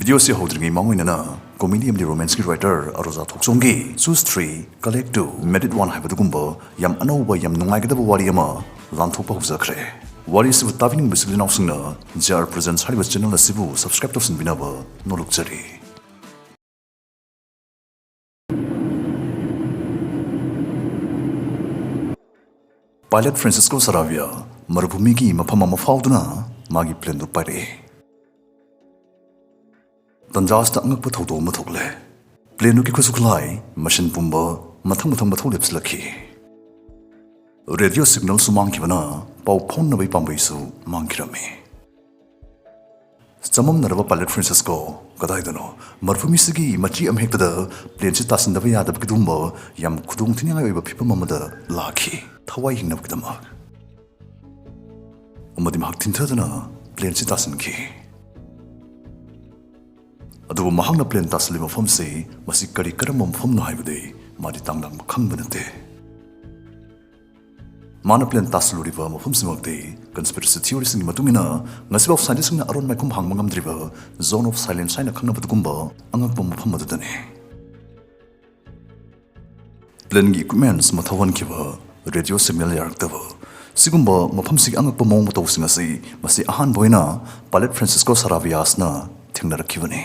Video si hodringi mangoinana comedy amdi romance ki writer Aroza Thoksonggi Choose 3 Collect 2 Medit 1 haibadugumba yam anauba yam nungaigdaba wari ama lanthokpa huzakre. Wari sibu tavining bisigli nausingna JR presents hariba channel asibu subscribe tawsin binaba nolukjari. Pilot Francisco Saravia marubhumi ki mafam ama fauduna magi plane du pare. Tanjas ta angak pa thodo ma thokle plane ki khusukhlai machine pumba mathang mathau lips lakhi radio signal sumang kibana pau phone na bai pambai su mangkirame samam narwa Pilot Francisco kadai dano marfumi sigi machi am hekta da plane chi tasin da ya da bidumba yam khudung thini ngai ba phipa mamada lakhi thawai hinna bidama amadi mak tintadana plane chi tasin ki adubu mahangna plane tasli mafam se masi kari karam mafam na haibade madi tangdang khangbanate mana plane taslu riva mafam simakte conspiracy theories ni matungina ngasibaw scientist na aron mai kum hangmangam driva zone of silence saina khangna badukumba angak bom mafam madane plane gi equipments mathawan kiwa radio signal yaktaba sigumba mafam sig angak bom mong singa se masi ahan boina Pilot Francisco Saravias na thingna rakhibane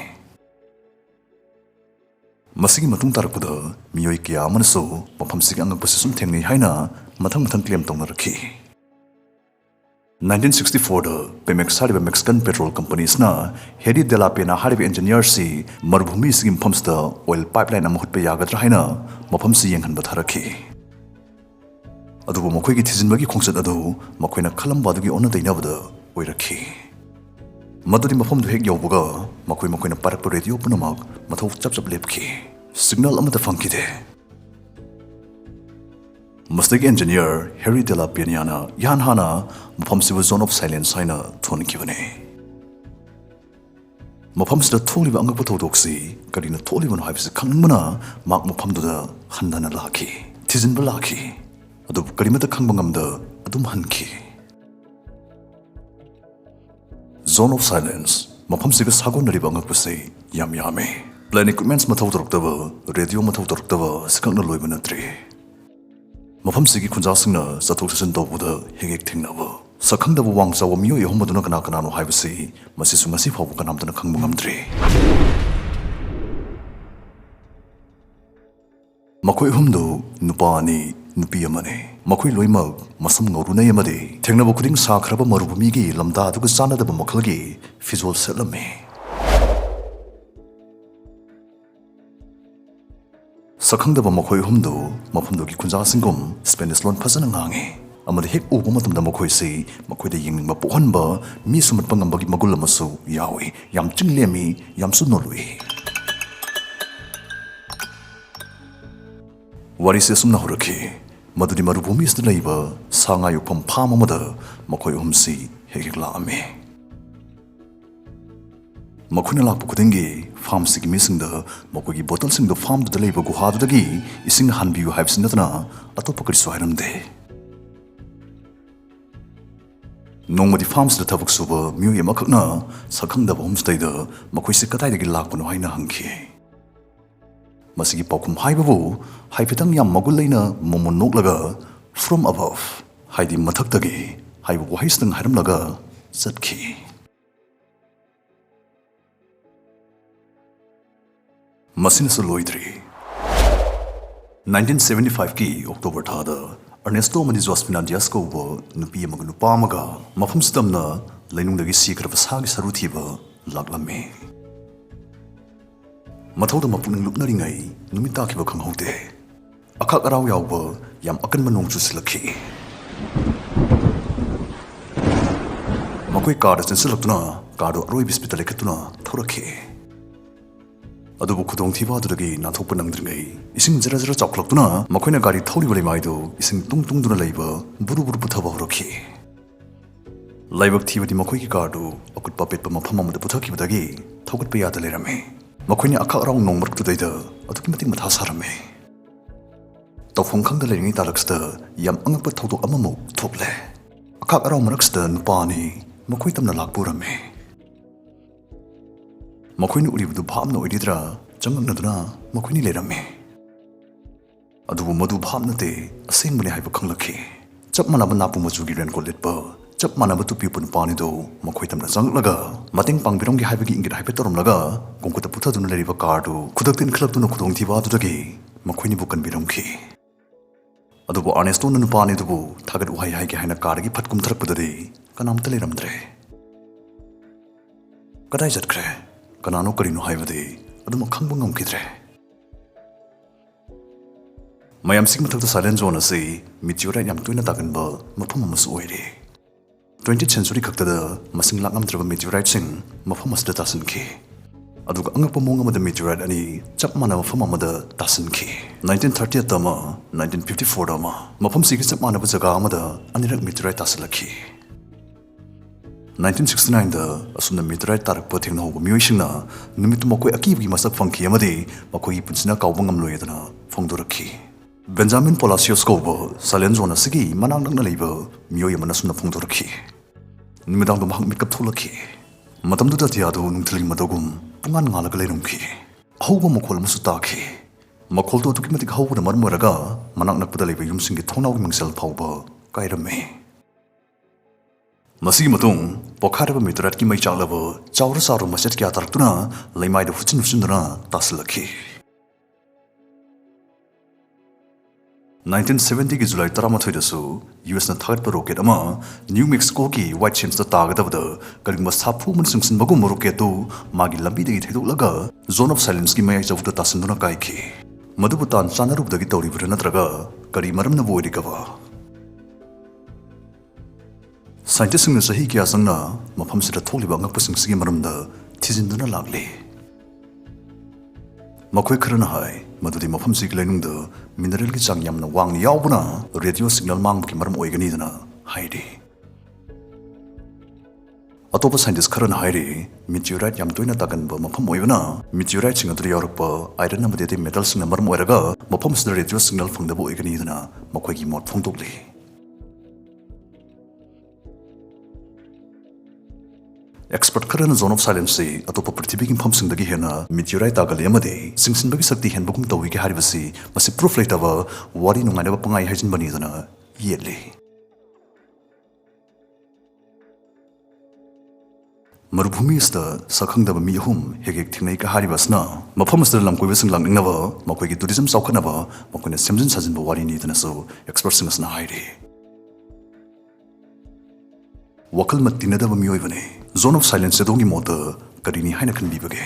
masigi matung tarakpada miyoi kya amanaso mafam sig angak pasisum thengni haina mathang claim tongna rakhi 1964 da Pemex hariba Mexican petrol companies na Hedi de la Pena hariba engineer si marubhumi sigim pumsta oil pipeline am hutpe yagadra haina mafam si yenghan batharakhi adubu makhoi gi thijinbagi khongsat adu makhoina khalamba dugi onna dainabada oirakhi maduri mafam du hek yawbuga makhoina parak radio punamak mathau chap lepki signal amata fangkide mistake engineer Harry de la Piana yan hana mafam siwa zone of silence haina thon kibane mafam sida tholi ba angak pathodoksi karina tholi ban haibse khangmana mak mafam du da handana lakhi thijin ba lakhi adu karimata khangbangam da adum hanki zone of silence mafam siga sagon nari bangak pase yam yame plane equipments mathau torktaba radio mathau torktaba sikangna loiba natri mafam sigi khunja singna sathok sasin tawbuda hegek thingnaba sakhangdaba wangsawa miyo yehommaduna kana no haibase masi sungasi phabu kanamdana khangbungamdri makhoi humdu nupani nupi amane makhoi loimak masam ngorunai amade thengnaba khuding sakhraba marubhumi gi lamda aduga sanadaba makhalgi visual selame sakhangdaba makhoi humdu mafamdu gi khunja singum Spanish lon phasana ngange amade hek ubu matamda makhoi se makhoi da yingning pohanba mi sumat pangambagi magul amasu yawi yam chinglemi yam sunolui wari se sumna horakhi maduri marubhumi sida laiba sanga yukpam pham amada makhoi humsi hekla ame makhuna lakpu kudingi farm sigi misingda makhoi gi bottle singda farm da laiba guha dagi ising hanbiu haibsinatna atopa kari swairamde nongmadi farms da tabuk suba miu yamakakna sakhangda homestay da makhoi se katai dagi lakpano haina hangki masigi paukum haibabu haipitang yam magulaina momon noklaga from above haidi mathakdagi haibu wahisnang hairamlaga zatki masina su loidri 1975 ki October thada Ernesto mani Josephina Diaz ko bo nupi amag nupa amaga mafam sitamna lainungdagi sikraba sagi saruthiba laklame mathauda mapuning luknaringai numita kiba khanghaude akhak araw yawba yam akan manong chusilakhi makoi car sensilakna cardo roi hospital ekatuna thorakhi adubu khudong thiba duragi nathokpa nangdringai ising jara chawkhlaktuna makoina gari thori bale maido ising tung duna leiba buru puthaba horakhi laibak thibadi makoi ki cardo akut papet pa mafam amada puthaki badagi thokat pa yada lerame makoini akha arong nongmark tu daida aduki mating matha sarame tawfong khangda leringi talaksta yam angakpa thawdok amamuk thokle akha arong maraksta nupani makoi tamna lakpurame ꯃꯈꯣꯏꯅ ꯎꯔꯤꯕꯗꯨ ꯚꯥꯞꯅ ꯑꯣꯏꯔꯤꯗ꯭ꯔꯥ ꯆꯪꯉꯛꯅꯗꯨꯅ ꯃꯈꯣꯏꯅꯤ ꯂꯩꯔꯝꯃꯤ ꯑꯗꯨꯕꯨ ꯃꯗꯨ ꯚꯥꯞ ꯅꯠꯇꯦ ꯑꯁꯦꯡꯕꯅꯤ ꯍꯥꯏꯕ ꯈꯪꯂꯛꯈꯤ ꯆꯞ ꯃꯥꯟꯅꯕ ꯅꯥꯄꯨ ꯃꯆꯨꯒꯤ ꯔꯦꯟꯀꯣꯠ ꯂꯤꯠꯄ ꯆꯞ ꯃꯥꯟꯅꯕ ꯇꯨꯄꯤ ꯎꯞꯄ ꯅꯨꯄꯥꯅꯤꯗꯨ ꯃꯈꯣꯏ ꯇꯝꯅ ꯆꯪꯂꯛꯂꯒ ꯃꯇꯦꯡ ꯄꯥꯡꯕꯤꯔꯝꯒꯦ ꯍꯥꯏꯕꯒꯤ ꯏꯪꯒꯤꯠ ꯍꯥꯏꯐꯦꯠ ꯇꯧꯔꯝꯂꯒ ꯀꯣꯡꯀꯨꯠꯇ ꯄꯨꯊꯗꯨꯅ ꯂꯩꯔꯤꯕ ꯀꯥꯔꯗꯨ ꯈꯨꯗꯛꯇ ꯏꯟꯈꯠꯂꯛꯇꯨꯅ ꯈꯨꯗꯣꯡꯊꯤꯕ ꯑꯗꯨꯗꯒꯤ ꯃꯈꯣꯏꯅꯤꯕꯨ ꯀꯟꯕꯤꯔꯝꯈꯤ ꯑꯗꯨꯕꯨ ꯑꯥꯔꯅꯦꯁꯇꯣꯅ ꯅꯨꯄꯥꯅꯤꯗꯨꯕꯨ ꯊꯥꯒꯠ ꯋꯥꯍꯩ ꯍꯥꯏꯒꯦ ꯍꯥꯏꯅ ꯀꯥꯔꯗꯒꯤ ꯐꯠ ꯀꯨꯝꯊꯔꯛꯄꯗꯗꯤ ꯀꯅꯥꯝꯇ ꯂꯩꯔꯝꯗ꯭ꯔꯦ ꯀꯗꯥꯏ ꯆꯠꯈ꯭ꯔꯦ ꯀꯅꯥꯅꯣ ꯀꯔꯤꯅꯣ ꯍꯥꯏꯕꯗꯤ ꯑꯗꯨꯃꯛ ꯈꯪꯕ ꯉꯝꯈꯤꯗ꯭ꯔꯦ ꯃꯌꯥꯝꯁꯤꯒꯤ ꯃꯊꯛꯇ ꯁꯥꯏꯂꯦꯟ ꯖꯣꯟ ꯑꯁꯤ ꯃꯤꯇꯤꯑꯣꯔꯥꯏꯠ ꯌꯥꯝ ꯇꯣꯏꯅ ꯇꯥꯒꯟꯕ ꯃꯐꯝ ꯑꯃꯁꯨ ꯑꯣꯏꯔꯤ 20th ꯁꯦꯟꯆꯨꯔꯤ ꯈꯛꯇꯗ ꯃꯁꯤꯡ ꯂꯥꯛꯉꯝꯗ꯭ꯔꯕ ꯃꯤꯇꯤꯑꯣꯔꯥꯏꯠꯁꯤꯡ ꯃꯐꯝ ꯑꯁꯤꯗ ꯇꯥꯁꯤꯟꯈꯤ ꯑꯗꯨꯒ ꯑꯉꯛꯄ ꯃꯑꯣꯡ ꯑꯃꯗ ꯃꯤꯇꯤꯑꯣꯔꯥꯏꯠ ꯑꯅꯤ ꯆꯞ ꯃꯥꯟꯅꯕ ꯃꯐꯝ ꯑꯃꯗ ꯇꯥꯁꯤꯟꯈꯤ 1930th ꯑꯃ 1954 ꯑꯃ ꯃꯐꯝꯁꯤꯒꯤ ꯆꯞ ꯃꯥꯟꯅꯕ ꯖꯒꯥ ꯑꯃꯗ ꯑꯅꯤꯔꯛ ꯃꯤꯇꯤꯑꯣꯔꯥꯏꯠ ꯇꯥꯁꯤꯜꯂꯛꯈꯤ 1969ꯗ ꯑꯁꯨꯝꯅ ꯃꯤꯇꯤꯑꯣꯔꯥꯏꯠ ꯇꯥꯔꯛꯄ ꯊꯦꯡꯅꯍꯧꯕ ꯃꯤꯑꯣꯏꯁꯤꯡꯅ ꯅꯨꯃꯤꯠꯇꯨ ꯃꯈꯣꯏ ꯑꯀꯤꯕꯒꯤ ꯃꯁꯛ ꯐꯪꯈꯤ ꯑꯃꯗꯤ ꯃꯈꯣꯏꯒꯤ ꯄꯨꯟꯁꯤꯅ ꯀꯥꯎꯕ ꯉꯝꯂꯣꯏꯗꯅ ꯐꯣꯡꯗꯣꯔꯛꯈꯤ ꯕꯦꯟꯖꯥꯃꯤꯟ ꯄꯣꯂꯥꯁꯤꯌꯣꯁ ꯀꯧꯕ ꯁꯥꯏꯂꯦꯟ ꯖꯣꯟ ꯑꯁꯤꯒꯤ ꯃꯅꯥꯛ ꯅꯛꯅ ꯂꯩꯕ ꯃꯤꯑꯣꯏ ꯑꯃꯅ ꯑꯁꯨꯝꯅ ꯐꯣꯡꯗꯣꯔꯛꯈꯤ ꯅꯨꯃꯤꯗꯥꯡꯗ ꯃꯍꯥꯛ ꯃꯤꯠꯀꯞ ꯊꯣꯛꯂꯛꯈꯤ ꯃꯇꯝꯗꯨꯗ ꯑꯇꯤꯌꯥꯗꯨ ꯅꯨꯡꯊꯤꯜꯒꯤ ꯃꯗꯧꯒꯨꯝ ꯄꯨꯡꯉꯥꯟ ꯉꯥꯜꯂꯒ ꯂꯩꯔꯝꯈꯤ ꯑꯍꯧꯕ ꯃꯈꯣꯜ ꯑꯃꯁꯨ ꯇꯥꯈꯤ ꯃꯈꯣꯜꯗꯨ ꯑꯗꯨꯛꯀꯤ ꯃꯇꯤꯛ ꯍꯧꯕꯅ ꯃꯔꯝ ꯑꯣꯏꯔꯒ ꯃꯅꯥꯛ ꯅꯛꯄꯗ ꯂꯩꯕ ꯌꯨꯝꯁꯤꯡꯒꯤ ꯊꯣꯡꯅꯥꯎꯒꯤ ꯃꯤꯡꯁꯦꯜ ꯐꯥꯎꯕ ꯀꯥꯏꯔꯝꯃꯤ ꯃꯁꯤꯒꯤ ꯃꯇꯨꯡ ꯄꯣꯈꯥꯏꯔꯕ ꯃꯤꯇꯤꯑꯣꯔꯥꯏꯠꯀꯤ ꯃꯩ ꯆꯥꯛꯂꯕ ꯆꯥꯎꯔ ꯆꯥꯎꯔꯕ ꯃꯆꯦꯠ ꯀꯌꯥ ꯇꯥꯔꯛꯇꯨꯅ ꯂꯩꯃꯥꯏꯗ ꯍꯨꯠꯆꯤꯟꯗꯨꯅ ꯇꯥꯁꯤꯜꯂꯛꯈꯤ 1970ꯒꯤ ꯖꯨꯂꯥꯏ 13ꯗꯁꯨ ꯌꯨꯑꯦꯁꯅ ꯊꯥꯒꯠꯄ ꯔꯣꯀꯦꯠ ꯑꯃ ꯅ꯭ꯌꯨ ꯃꯦꯛꯁꯤꯀꯣꯒꯤ ꯋꯥꯏꯠ ꯁꯦꯟꯁꯇ ꯇꯥꯒꯗꯕꯗ ꯀꯔꯤꯒꯨꯝꯕ ꯁꯥꯐꯨ ꯑꯃꯅ ꯆꯤꯡꯁꯤꯟꯕꯒꯨꯝꯕ ꯔꯣꯀꯦꯠꯇꯨ ꯃꯥꯒꯤ ꯂꯝꯕꯤꯗꯒꯤ ꯊꯩꯗꯣꯛꯂꯒ ꯖꯣꯟ ꯑꯣꯐ ꯁꯥꯏꯂꯦꯟꯁꯀꯤ ꯃꯌꯥꯏ ꯆꯕꯨꯛꯇ ꯇꯥꯁꯤꯟꯗꯨꯅ ꯀꯥꯏꯈꯤ ꯃꯗꯨꯕꯨ ꯇꯥꯟ ꯆꯥꯟꯅꯔꯨꯕꯗꯒꯤ ꯇꯧꯔꯤꯕꯔꯥ ꯅꯠꯇ꯭ꯔꯒ ꯀꯔꯤ ꯃꯔꯝꯅꯕꯨ ꯑꯣꯏꯔꯤꯒꯕ ꯁꯥꯏꯟꯇꯤꯁꯁꯤꯡꯅ ꯆꯍꯤ ꯀꯌꯥ ꯆꯪꯅ ꯃꯐꯝꯁꯤꯗ ꯊꯣꯛꯂꯤꯕ ꯑꯉꯛꯄꯁꯤꯡꯁꯤꯒꯤ ꯃꯔꯝꯗ ꯊꯤꯖꯤꯟꯗꯨꯅ ꯂꯥꯛꯂꯤ ꯃꯈꯣꯏ ꯈꯔꯅ ꯍꯥꯏ ꯃꯗꯨꯗꯤ ꯃꯐꯝꯁꯤꯒꯤ ꯂꯩꯅꯨꯡꯗ ꯃꯤꯅꯔꯦꯜꯒꯤ ꯆꯥꯡ ꯌꯥꯝꯅ ꯋꯥꯡꯅ ꯌꯥꯎꯕꯅ ꯔꯦꯗꯤꯑꯣ ꯁꯤꯒꯅꯦꯜ ꯃꯥꯡꯕꯒꯤ ꯃꯔꯝ ꯑꯣꯏꯒꯅꯤꯗꯅ ꯍꯥꯏꯔꯤ ꯑꯇꯣꯞꯄ ꯁꯥꯏꯟꯇꯤꯁ ꯈꯔꯅ ꯍꯥꯏꯔꯤ ꯃꯤꯇꯤꯑꯣꯔꯥꯏꯠ ꯌꯥꯝ ꯇꯣꯏꯅ ꯇꯥꯒꯟꯕ ꯃꯐꯝ ꯑꯣꯏꯕꯅ ꯃꯤꯇꯤꯑꯣꯔꯥꯏꯠꯁꯤꯡ ꯑꯗꯨꯗ ꯌꯥꯎꯔꯛꯄ ꯑꯥꯏꯔꯟ ꯑꯃꯗꯤ ꯑꯇꯩ ꯃꯦꯇꯜꯁꯤꯡꯅ ꯃꯔꯝ ꯑꯣꯏꯔꯒ ꯃꯐꯝꯁꯤꯗ ꯔꯦꯗꯤꯑꯣ ꯁꯤꯒꯅꯦꯜ ꯐꯪꯗꯕ ꯑꯣꯏꯒꯅꯤꯗꯅ ꯃꯈꯣꯏꯒꯤ ꯃꯣꯠ ꯐꯣꯡꯗꯣꯛꯂꯤ ꯑꯦꯛꯁꯄꯔꯠ ꯈꯔꯅ ꯖꯣꯟ ꯑꯣꯐ ꯁꯥꯏꯂꯦꯟꯁꯁꯤ ꯑꯇꯣꯞꯄ ꯄ꯭ꯔꯤꯊꯤꯕꯤꯒꯤ ꯃꯐꯝꯁꯤꯡꯗꯒꯤ ꯍꯦꯟꯅ ꯃꯤꯇꯤꯑꯣꯔꯥꯏꯠ ꯇꯥꯒꯜꯂꯤ ꯑꯃꯗꯤ ꯆꯤꯡꯁꯤꯟꯕꯒꯤ ꯁꯛꯇꯤ ꯍꯦꯟꯕꯒꯨꯝ ꯇꯧꯏꯒꯦ ꯍꯥꯏꯔꯤꯕꯁꯤ ꯃꯁꯤ ꯄ꯭ꯔꯨꯐ ꯂꯩꯇꯕ ꯋꯥꯔꯤ ꯅꯨꯡꯉꯥꯏꯅꯕ ꯄꯪꯍꯥꯏ ꯍꯥꯏꯖꯤꯟꯕꯅꯤꯗꯅ ꯌꯦꯠꯂꯤ ꯃꯔꯨꯚꯨꯃꯤ ꯑꯁꯤꯗ ꯁꯛꯈꯪꯗꯕ ꯃꯤ ꯑꯍꯨꯝ ꯍꯦꯛ ꯍꯦꯛ ꯊꯦꯡꯅꯩꯒ ꯍꯥꯏꯔꯤꯕ ꯑꯁꯤꯅ ꯃꯐꯝ ꯑꯁꯤꯗ ꯂꯝꯀꯣꯏꯕꯁꯤꯡ ꯂꯥꯛꯅꯤꯡꯅꯕ ꯃꯈꯣꯏꯒꯤ ꯇꯨꯔꯤꯖꯝ ꯆꯥꯎꯈꯠꯅꯕ ꯃꯈꯣꯏꯅ ꯁꯦꯝꯖꯤꯟ ꯁꯥꯖꯤꯟꯕ ꯋꯥꯔꯤꯅꯤꯗꯅꯁꯨ ꯑꯦꯛꯁꯄꯔꯠꯁꯤꯡ ꯑꯁꯤꯅ ꯍꯥꯏꯔꯤ ꯋꯥꯈꯜ ꯃꯠ ꯇꯤꯟꯅꯗꯕ ꯃꯤꯑꯣꯏꯕꯅꯤ ꯖꯣꯟ ꯑꯣꯐ ꯁꯥꯏꯂꯦꯟꯁ ꯑꯗꯣꯝꯒꯤ ꯃꯣꯠꯇ ꯀꯔꯤꯅꯤ ꯍꯥꯏꯅ ꯈꯟꯕꯤꯕꯒꯦ